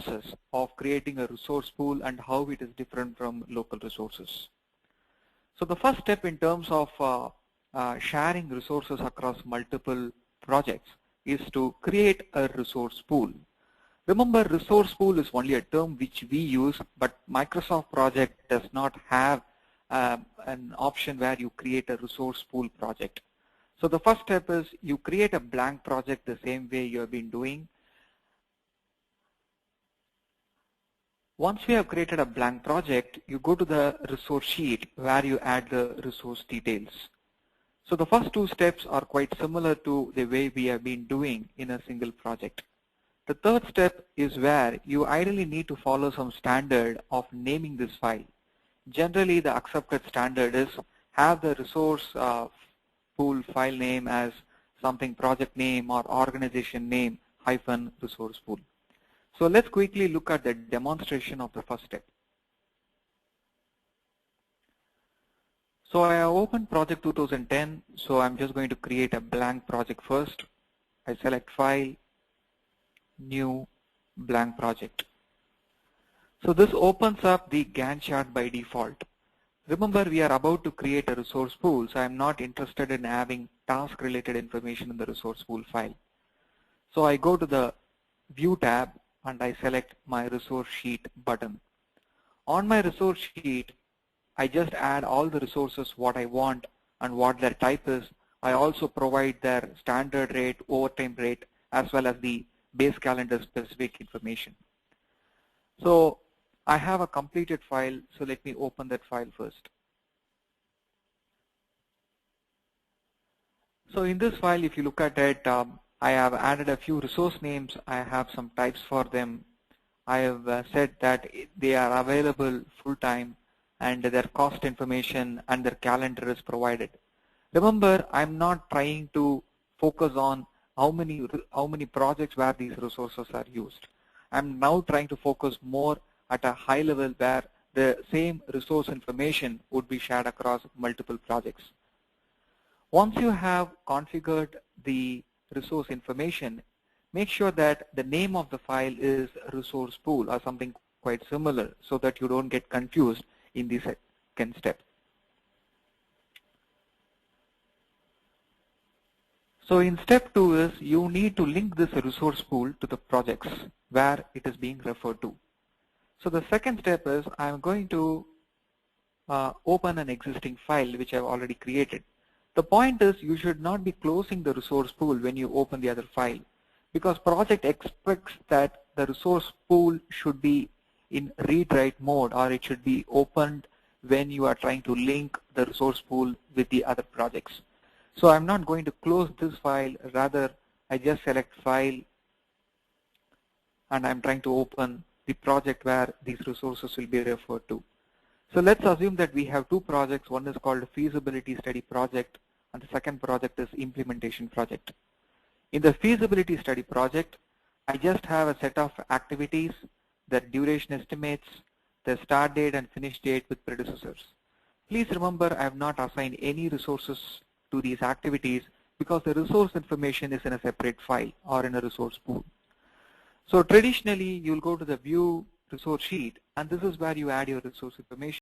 process of creating a resource pool and how it is different from local resources. So the first step in terms of sharing resources across multiple projects is to create a resource pool. Remember, resource pool is only a term which we use, but Microsoft project does not have an option where you create a resource pool project. So the first step is you create a blank project the same way you have been doing. Once we have created a blank project, you go to the resource sheet where you add the resource details. So the first two steps are quite similar to the way we have been doing in a single project. The third step is where you ideally need to follow some standard of naming this file. Generally, the accepted standard is have the resource pool file name as something project name or organization name hyphen resource pool. So let's quickly look at the demonstration of the first step. So I have opened project 2010, so I'm just going to create a blank project first. I select file, new, blank project. So this opens up the Gantt chart by default. Remember, we are about to create a resource pool, so I'm not interested in having task related information in the resource pool file. So I go to the View tab and I select my resource sheet button. On my resource sheet, I just add all the resources what I want and what their type is. I also provide their standard rate, overtime rate, as well as the base calendar specific information. So I have a completed file, so let me open that file first. So in this file, if you look at it, I have added a few resource names. I have some types for them. I have said that they are available full-time and their cost information and their calendar is provided. Remember, I'm not trying to focus on how many projects where these resources are used. I'm now trying to focus more at a high level where the same resource information would be shared across multiple projects. Once you have configured the resource information, make sure that the name of the file is resource pool or something quite similar so that you don't get confused in the second step. So in step 2 is you need to link this resource pool to the projects where it is being referred to. So the second step is I'm going to open an existing file which I've already created. The point is you should not be closing the resource pool when you open the other file, because project expects that the resource pool should be in read-write mode or it should be opened when you are trying to link the resource pool with the other projects. So I'm not going to close this file, rather I just select file and I'm trying to open the project where these resources will be referred to. So let's assume that we have two projects. One is called feasibility study project and the second project is implementation project. In the feasibility study project, I just have a set of activities, their duration estimates, the start date and finish date with predecessors. Please remember I have not assigned any resources to these activities because the resource information is in a separate file or in a resource pool. So traditionally you'll go to the view resource sheet and this is where you add your resource information.